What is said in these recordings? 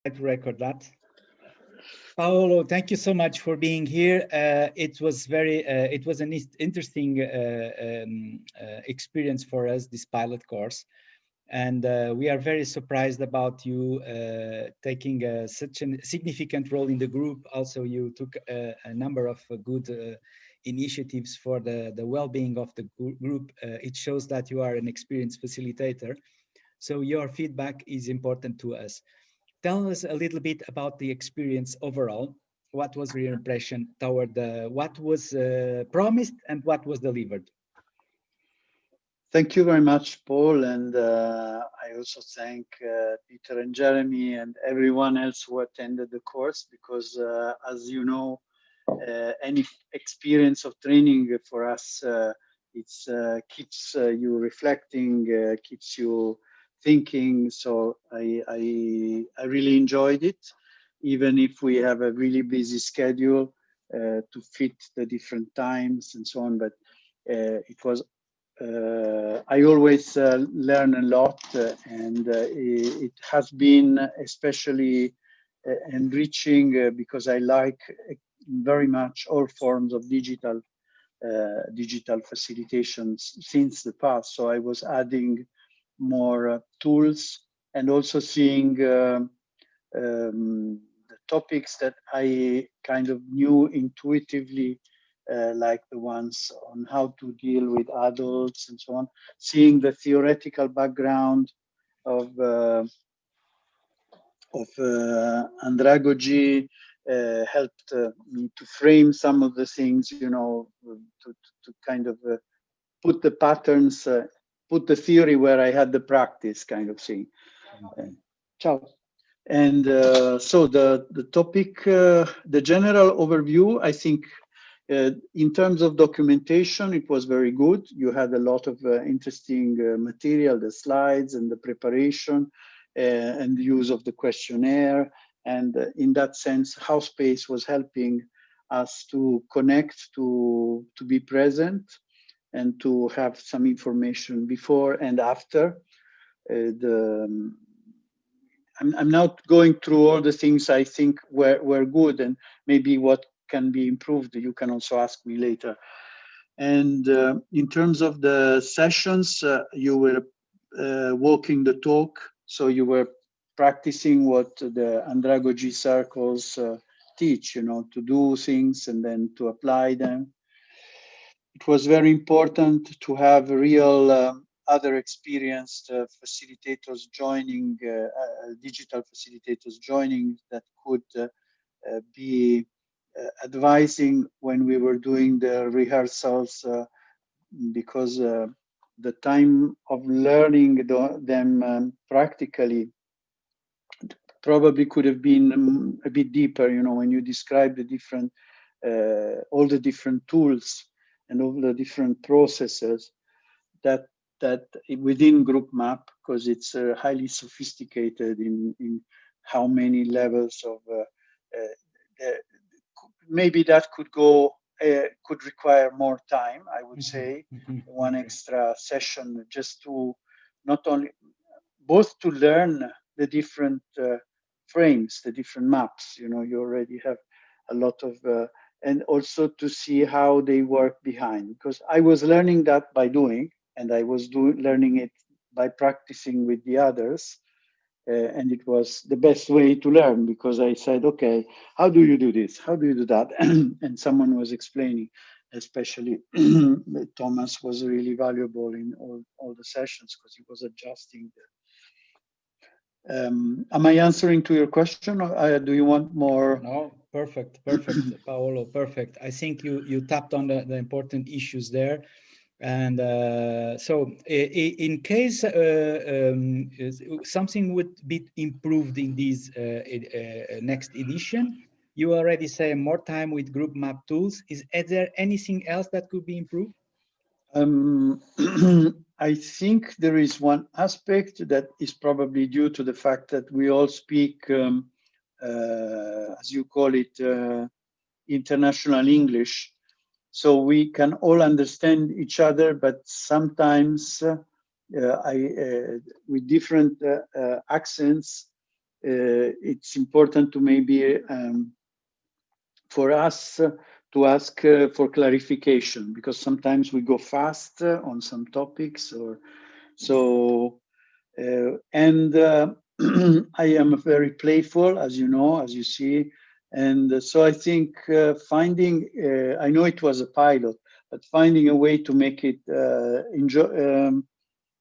Try to record that. Paolo, thank you so much for being here. It was an interesting experience for us, this pilot course. And we are very surprised about you taking such a significant role in the group. Also, you took a number of good initiatives for the well-being of the group. It shows that you are an experienced facilitator. So your feedback is important to us. Tell us a little bit about the experience overall. What was your impression toward what was promised and what was delivered? Thank you very much, Paul, and I also thank Peter and Jeremy and everyone else who attended the course because, as you know, any experience of training for us, it keeps you reflecting, keeps you thinking. So I really enjoyed it, even if we have a really busy schedule to fit the different times and so on. But it was I always learn a lot, and it has been especially enriching because I like very much all forms of digital facilitations since the past. So I was adding more tools and also seeing the topics that I kind of knew intuitively, like the ones on how to deal with adults and so on. Seeing the theoretical background of andragogy helped me to frame some of the things, you know, to kind of put the patterns, put the theory where I had the practice, kind of thing. Ciao. And so the topic, the general overview, I think in terms of documentation, it was very good. You had a lot of interesting material, the slides and the preparation and the use of the questionnaire. And in that sense, HowSpace was helping us to connect, to be present, and to have some information before and after. I'm not going through all the things I think were good and maybe what can be improved. You can also ask me later. And in terms of the sessions, you were walking the talk. So you were practicing what the andragogy circles teach, you know, to do things and then to apply them. It was very important to have real other experienced facilitators joining, digital facilitators joining that could be advising when we were doing the rehearsals, because the time of learning them practically probably could have been a bit deeper, you know, when you describe the different, all the different tools and all the different processes that within group map, because it's highly sophisticated in how many levels of maybe that could require more time, I would say, one extra session just to not only both to learn the different frames, the different maps, you know, you already have a lot of and also to see how they work behind, because I was learning that by doing, and I was learning it by practicing with the others. And it was the best way to learn, because I said, okay, how do you do this? How do you do that? And someone was explaining, especially Thomas was really valuable in all the sessions because he was adjusting. Am I answering to your question, or do you want more? No, perfect, Paolo, perfect. I think you tapped on the important issues there. And so in case something would be improved in this next edition, you already say more time with group map tools. Is there anything else that could be improved? I think there is one aspect that is probably due to the fact that we all speak, as you call it, international English. So we can all understand each other, but sometimes with different accents, it's important to maybe for us to ask for clarification, because sometimes we go fast on some topics, or so. And I am very playful, as you know, as you see. And so I think finding, I know it was a pilot, but finding a way to make it enjoy,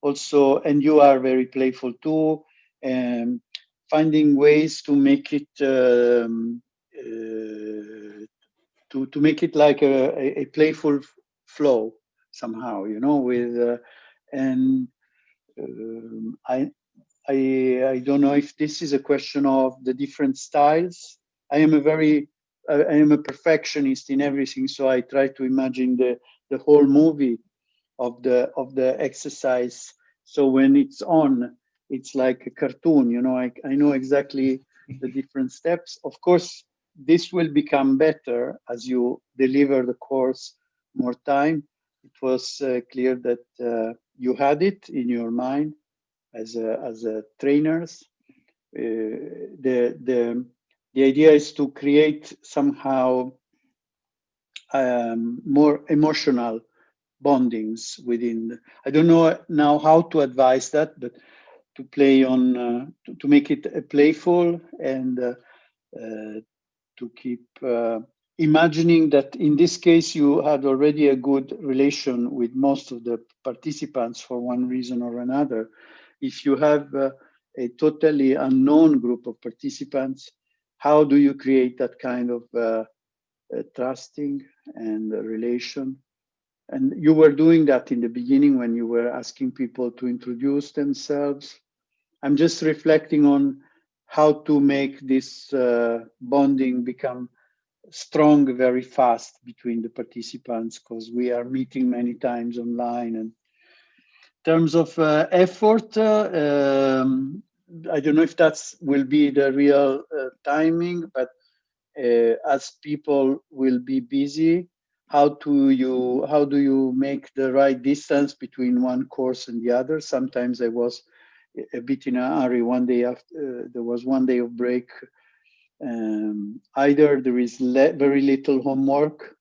also, and you are very playful too, and finding ways to make it to make it like a playful flow somehow, you know, with and um, I I don't know if this is a question of the different styles. I am a very I am a perfectionist in everything, so I try to imagine the whole movie of the exercise. So when it's on, it's like a cartoon, you know. I know exactly the different steps. Of course, this will become better as you deliver the course more time. It was clear that you had it in your mind as a trainers. The idea is to create somehow more emotional bondings within. I don't know now how to advise that, but to play on to make it playful and to keep imagining that in this case you had already a good relation with most of the participants for one reason or another. If you have a totally unknown group of participants, how do you create that kind of trusting and relation? And you were doing that in the beginning when you were asking people to introduce themselves. I'm just reflecting on how to make this bonding become strong very fast between the participants, because we are meeting many times online. And in terms of effort, I don't know if that's will be the real timing, but as people will be busy, how do you make the right distance between one course and the other? Sometimes I was a bit in a hurry. One day after there was one day of break. Either there is very little homework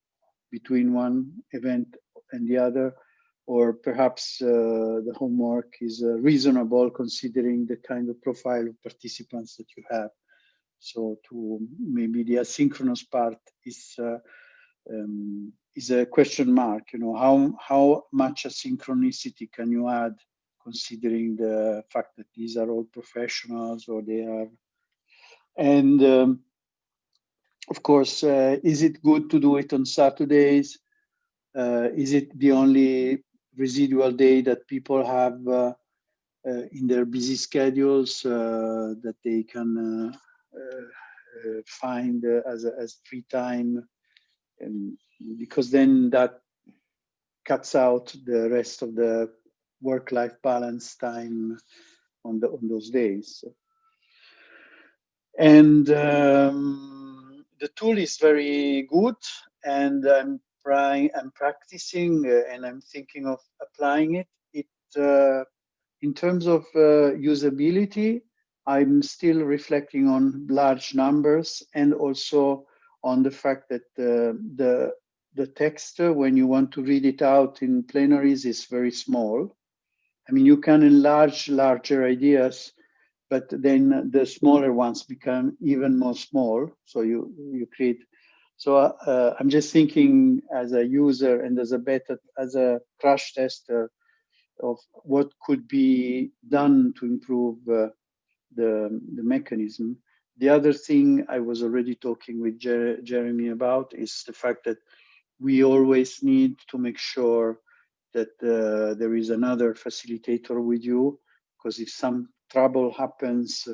between one event and the other, or perhaps the homework is reasonable considering the kind of profile of participants that you have. So to maybe the asynchronous part is a question mark. You know, how much asynchronicity can you add, considering the fact that these are all professionals, or they are, and of course, is it good to do it on Saturdays? Is it the only residual day that people have in their busy schedules that they can find as free time? And because then that cuts out the rest of the work-life balance time on those days. And the tool is very good, and I'm practicing, and I'm thinking of applying it. In terms of usability, I'm still reflecting on large numbers, and also on the fact that the text, when you want to read it out in plenaries, is very small. I mean, you can enlarge larger ideas, but then the smaller ones become even more small. So you create. So I'm just thinking as a user and as a crash tester of what could be done to improve the mechanism. The other thing I was already talking with Jeremy about is the fact that we always need to make sure that there is another facilitator with you, because if some trouble happens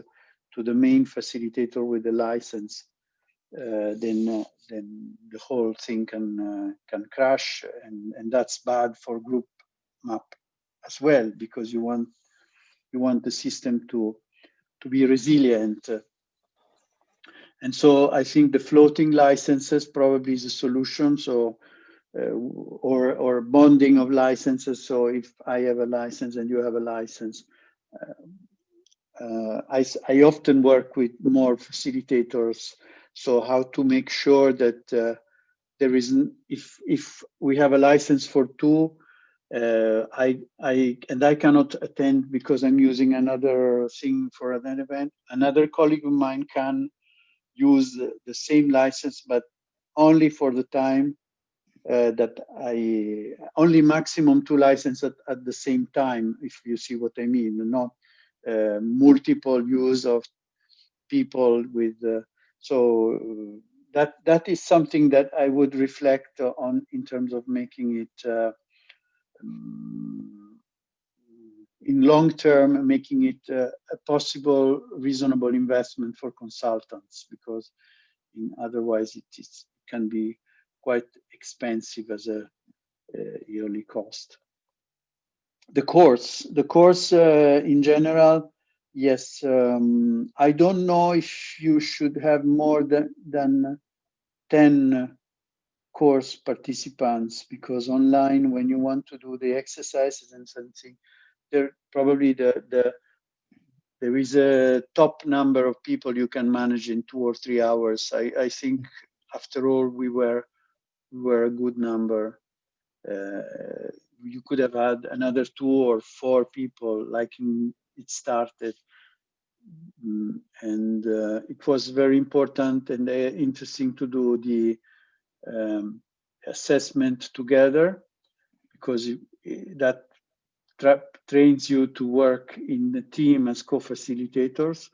to the main facilitator with the license, then the whole thing can crash, and that's bad for group map as well, because you want the system to be resilient. And so I think the floating licenses probably is a solution. So or bonding of licenses. So if I have a license and you have a license, I often work with more facilitators, so how to make sure that there isn't, if we have a license for two, I cannot attend because I'm using another thing for an event. Another colleague of mine can use the same license, but only for the time that I only maximum two licenses at the same time, if you see what I mean, not multiple use of people with. So that is something that I would reflect on in terms of making it um, in long term, making it a possible reasonable investment for consultants, because otherwise it can be quite expensive as a yearly cost. The course in general, yes. I don't know if you should have more than 10 course participants, because online, when you want to do the exercises and something, there probably there is a top number of people you can manage in 2 or 3 hours. I think after all we were a good number. You could have had another 2 or 4 people, like it started. And it was very important and interesting to do the assessment together, because that trains you to work in the team as co-facilitators.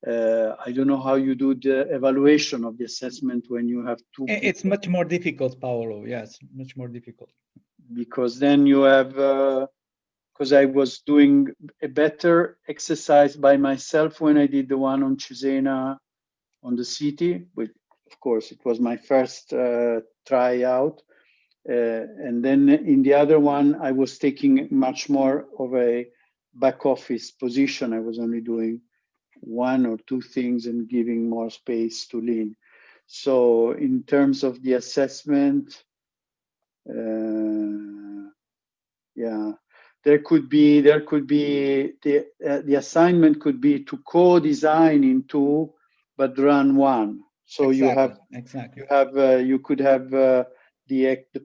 I don't know how you do the evaluation of the assessment when you have two people. It's much more difficult, Paolo. Yes, much more difficult. Because then you have, because I was doing a better exercise by myself when I did the one on Cesena on the city, which of course it was my first tryout. And then in the other one, I was taking much more of a back office position. I was only doing 1 or 2 things and giving more space to Lynn. So in terms of the assessment, yeah, there could be the assignment could be to co-design in two, but run one. So exactly. you could have the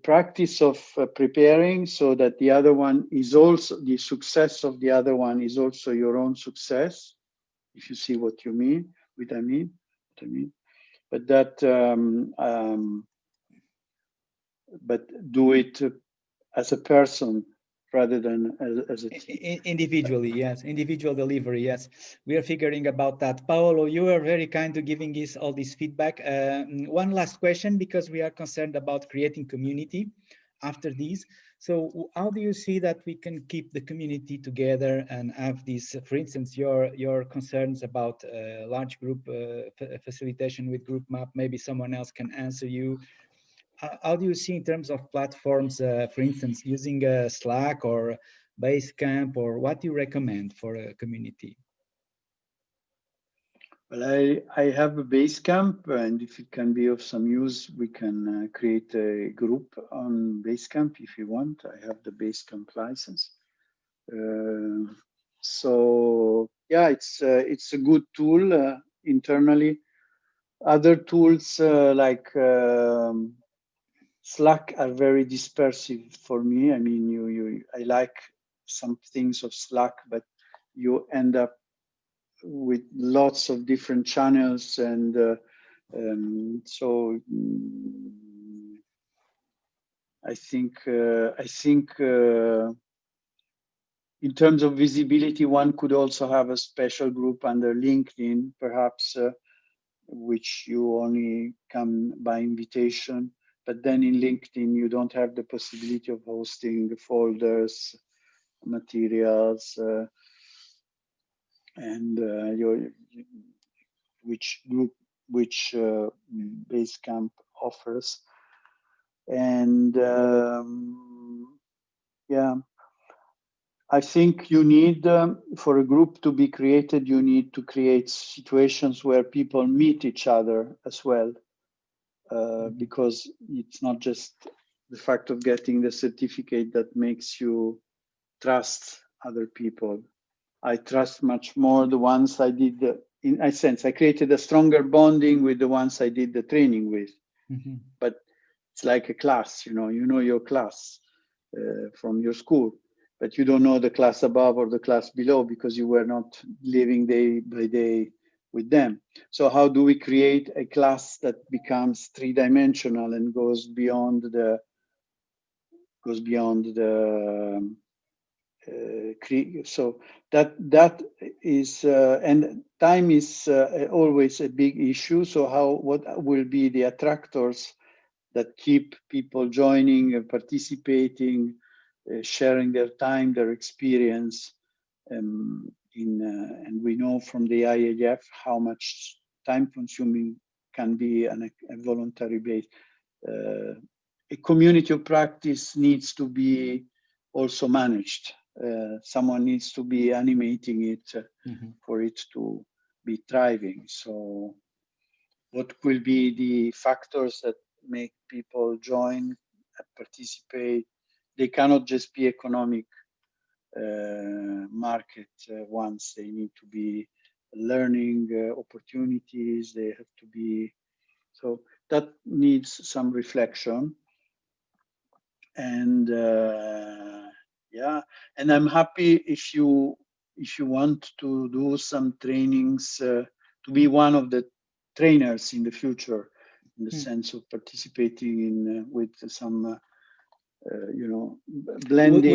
practice of preparing, so that the other one is also the success of the other one is also your own success. If you see what you mean, what I mean, but that but do it as a person rather than as a team. Individually, yes. Individual delivery, yes. We are figuring about that. Paolo, you are very kind to giving us all this feedback. One last question, because we are concerned about creating community after these. So how do you see that we can keep the community together and have this, for instance, your concerns about large group facilitation with group map? Maybe someone else can answer you. How do you see in terms of platforms, for instance, using Slack or Basecamp, or what do you recommend for a community? Well, I have a Basecamp, and if it can be of some use, we can create a group on Basecamp if you want. I have the Basecamp license. So yeah, it's a good tool internally. Other tools like Slack are very dispersive for me. I mean, I like some things of Slack, but you end up with lots of different channels, and so I think in terms of visibility, one could also have a special group under LinkedIn, perhaps, which you only come by invitation. But then in LinkedIn, you don't have the possibility of hosting the folders, materials, and which Basecamp offers. And yeah, I think you need, for a group to be created, you need to create situations where people meet each other as well, because it's not just the fact of getting the certificate that makes you trust other people. I trust much more the ones I did. In a sense, I created a stronger bonding with the ones I did the training with. Mm-hmm. But it's like a class, you know your class from your school, but you don't know the class above or the class below because you were not living day by day with them. So how do we create a class that becomes three-dimensional and goes beyond the so that is and time is always a big issue. So what will be the attractors that keep people joining and participating, sharing their time, their experience. And we know from the IAF how much time consuming can be on a voluntary base. A community of practice needs to be also managed. Someone needs to be animating it for it to be thriving. So what will be the factors that make people join and participate? They cannot just be economic market ones. They need to be learning opportunities. They have to be, so that needs some reflection. And yeah, and I'm happy if you want to do some trainings to be one of the trainers in the future, in the sense of participating in with some blending.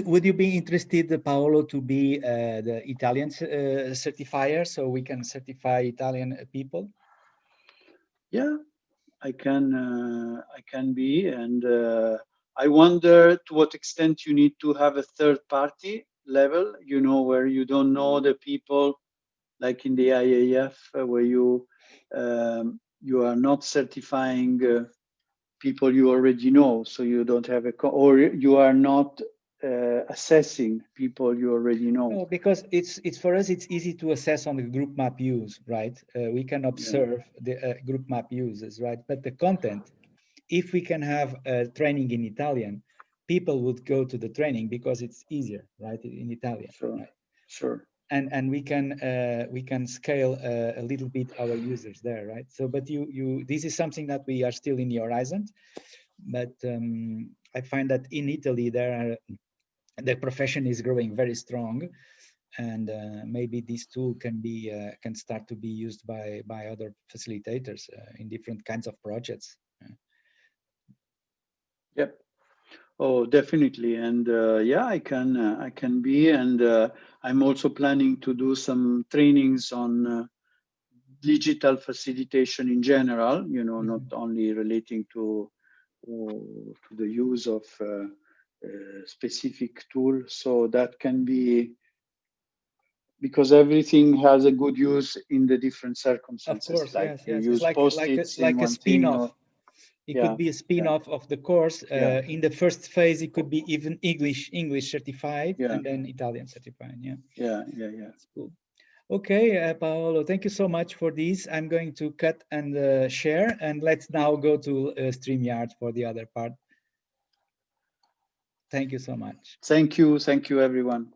Would you be interested, Paolo, to be the Italian certifier, so we can certify Italian people? Yeah, I can be, and I wonder to what extent you need to have a third party level, where you don't know the people, like in the IAF, where you are not certifying people you already know, so you don't have or you are not assessing people you already know. No, because it's for us, it's easy to assess on the group map use, right? We can observe the group map uses, right? But the content, if we can have training in Italian, people would go to the training because it's easier, right, in Italian, Sure, right? sure. And we can scale a little bit our users there, right? So, but this is something that we are still in the horizon, but I find that in Italy the profession is growing very strong, and maybe this tool can start to be used by other facilitators in different kinds of projects. Yep. Oh, definitely. And yeah, I can be, and I'm also planning to do some trainings on digital facilitation in general, not only relating to the use of specific tool. So that can be, because everything has a good use in the different Of circumstances. course, Like yes, you yes. It's use post-its in like a one thing, spin-off. or It could yeah, be a yeah, spin-off of the course. yeah, In the first phase, it could be even English certified, yeah, and then Italian certified. Yeah, yeah, yeah, yeah. that's cool. Okay, Paolo, thank you so much for this. I'm going to cut and share, and let's now go to StreamYard for the other part. Thank you so much. Thank you, everyone.